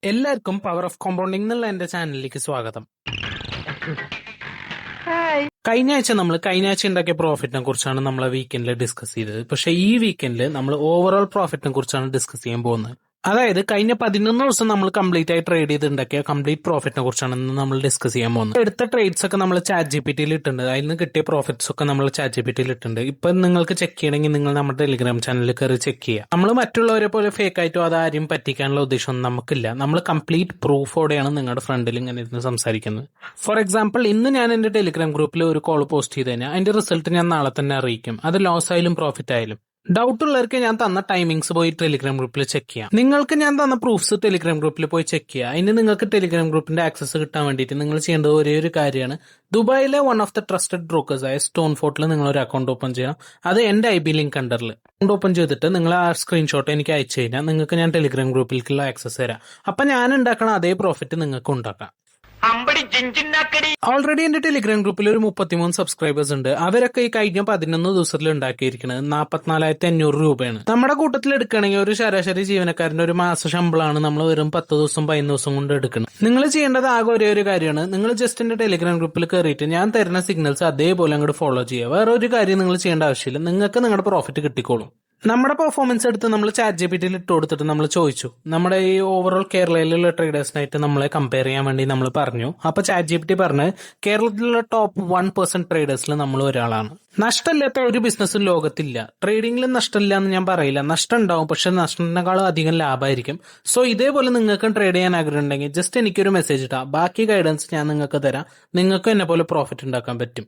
എല്ലാവർക്കും power of compounding എന്നുള്ള എന്റെ ചാനലിലേക്ക് സ്വാഗതം. കഴിഞ്ഞ ആഴ്ച ഉണ്ടാക്കിയ പ്രോഫിറ്റിനെ കുറിച്ചാണ് നമ്മൾ വീക്കെൻഡിൽ ഡിസ്കസ് ചെയ്തത്. പക്ഷെ ഈ വീക്കെൻഡിൽ നമ്മൾ ഓവറോൾ പ്രോഫിറ്റിനെ കുറിച്ചാണ് ഡിസ്കസ് ചെയ്യാൻ പോകുന്നത്. അതായത് കഴിഞ്ഞ 11 ദിവസം നമ്മൾ കംപ്ലീറ്റ് ആയി ട്രേഡ് ചെയ്തിട്ടുണ്ടാക്കിയ കംപ്ലീറ്റ് പ്രോഫിറ്റിനെ കുറിച്ചാണ് ഇന്ന് നമ്മൾ ഡിസ്കസ് ചെയ്യാൻ പോകുന്നത്. എടുത്ത ട്രേഡ്സ് ഒക്കെ നമ്മൾ ചാറ്റ് ജിപിടിയിൽ ഇട്ടുണ്ട്. അതിൽ നിന്ന് കിട്ടിയ പ്രോഫിറ്റ്സ് ഒക്കെ നമ്മൾ ചാറ്റ് ജിപിടിയിൽ ഇട്ടുണ്ട്. ഇപ്പൊ നിങ്ങൾക്ക് ചെക്ക് ചെയ്യണമെങ്കിൽ നിങ്ങൾ നമ്മുടെ ടെലിഗ്രാം ചാനലിൽ കയറി ചെക്ക് ചെയ്യുക. നമ്മൾ മറ്റുള്ളവരെ പോലെ ഫേക്ക് ആയിട്ടോ അതാരും പറ്റിക്കാനുള്ള ഉദ്ദേശമൊന്നും നമുക്കില്ല. നമ്മൾ കംപ്ലീറ്റ് പ്രൂഫോടെയാണ് നിങ്ങളുടെ ഫ്രണ്ടിൽ ഇങ്ങനെ ഇരുന്ന് സംസാരിക്കുന്നത്. ഫോർ എക്സാമ്പിൾ, ഇന്ന് ഞാൻ എന്റെ ടെലിഗ്രാം ഗ്രൂപ്പിൽ ഒരു കോൾ പോസ്റ്റ് ചെയ്ത് കഴിഞ്ഞാൽ അതിന്റെ റിസൾട്ട് ഞാൻ നാളെ തന്നെ അറിയിക്കും. അത് ലോസ് ആയാലും പ്രോഫിറ്റ് ആയാലും. ഡൗട്ട് ഉള്ളവർക്ക് ഞാൻ തന്ന ടൈമിങ്സ് പോയി ടെലിഗ്രാം ഗ്രൂപ്പിൽ ചെക്ക് ചെയ്യാം. നിങ്ങൾക്ക് ഞാൻ തന്ന പ്രൂഫ്സ് ടെലിഗ്രാം ഗ്രൂപ്പിൽ പോയി ചെക്ക് ചെയ്യുക. അതിന് നിങ്ങൾക്ക് ടെലിഗ്രാം ഗ്രൂപ്പിന്റെ ആക്സസ് കിട്ടാൻ വേണ്ടിയിട്ട് നിങ്ങൾ ചെയ്യേണ്ടത് ഒരേ ഒരു കാര്യമാണ്, ദുബായിലെ one of the trusted brokers ആയ സ്റ്റോൺ ഫോർട്ടിൽ നിങ്ങൾ ഒരു അക്കൗണ്ട് ഓപ്പൺ ചെയ്യണം. അത് എന്റെ IB ലിങ്ക് അണ്ടറിൽ അക്കൗണ്ട് ഓപ്പൺ ചെയ്തിട്ട് നിങ്ങൾ ആ സ്ക്രീൻഷോട്ട് എനിക്ക് അയച്ചു കഴിഞ്ഞാൽ നിങ്ങൾക്ക് ഞാൻ ടെലിഗ്രാം ഗ്രൂപ്പിലേക്കുള്ള ആക്സസ് തരാം. അപ്പൊ ഞാൻ ഉണ്ടാക്കണ അതേ പ്രോഫിറ്റ് നിങ്ങൾക്ക് ഉണ്ടാക്കാം. ഓൾറെഡി എന്റെ ടെലിഗ്രാം ഗ്രൂപ്പിൽ ഒരു 33 സബ്സ്ക്രൈബേഴ്സ് ഉണ്ട്. അവരൊക്കെ ഈ കഴിഞ്ഞ 11 ദിവസത്തിൽ ഉണ്ടാക്കിയിരിക്കുന്നത് 44,500 രൂപയാണ്. നമ്മുടെ കൂട്ടത്തിൽ എടുക്കുകയാണെങ്കിൽ ഒരു ശരാശരി ജീവനക്കാരന്റെ ഒരു മാസ ശമ്പളമാണ് നമ്മൾ വെറും 10 ദിവസം 15 ദിവസം കൊണ്ട് എടുക്കുന്നത്. നിങ്ങൾ ചെയ്യേണ്ടത് ആകെ ഒരേ ഒരു കാര്യമാണ്, നിങ്ങൾ ജസ്റ്റ് എന്റെ ടെലിഗ്രാം ഗ്രൂപ്പിൽ കയറിയിട്ട് ഞാൻ തരുന്ന സിഗ്നൽസ് അതേപോലെ അങ്ങോട്ട് ഫോളോ ചെയ്യുക. വേറെ ഒരു കാര്യം നിങ്ങൾ ചെയ്യേണ്ട ആവശ്യമില്ല, നിങ്ങൾക്ക് നിങ്ങളുടെ പ്രോഫിറ്റ് കിട്ടിക്കോളും. നമ്മുടെ പെർഫോമൻസ് എടുത്ത് നമ്മൾ ചാറ്റ് ജിപിടിയിൽ ഇട്ട് കൊടുത്തിട്ട് നമ്മൾ ചോദിച്ചു, നമ്മുടെ ഈ ഓവറോൾ കേരളയിലുള്ള ട്രേഡേഴ്സിനായിട്ട് നമ്മളെ കമ്പയർ ചെയ്യാൻ വേണ്ടി നമ്മൾ പറഞ്ഞു. അപ്പൊ ചാറ്റ് ജിപിടി പറഞ്ഞ് കേരളത്തിലുള്ള ടോപ്പ് 1% ട്രേഡേഴ്സിൽ നമ്മൾ ഒരാളാണ്. നഷ്ടമില്ലാത്ത ഒരു ബിസിനസ്സും ലോകത്തില്ല. ട്രേഡിംഗിൽ നഷ്ടമില്ല എന്ന് ഞാൻ പറയില്ല, നഷ്ടം ഉണ്ടാവും, പക്ഷെ നഷ്ടത്തിനേക്കാളും അധികം ലാഭമായിരിക്കും. സോ ഇതേപോലെ നിങ്ങൾക്കും ട്രേഡ് ചെയ്യാൻ ആഗ്രഹം ഉണ്ടെങ്കിൽ ജസ്റ്റ് എനിക്കൊരു മെസ്സേജ് ഇട്ടാ, ബാക്കി ഗൈഡൻസ് ഞാൻ നിങ്ങൾക്ക് തരാം. നിങ്ങൾക്കും എന്നെ പോലെ പ്രോഫിറ്റ് ഉണ്ടാക്കാൻ പറ്റും.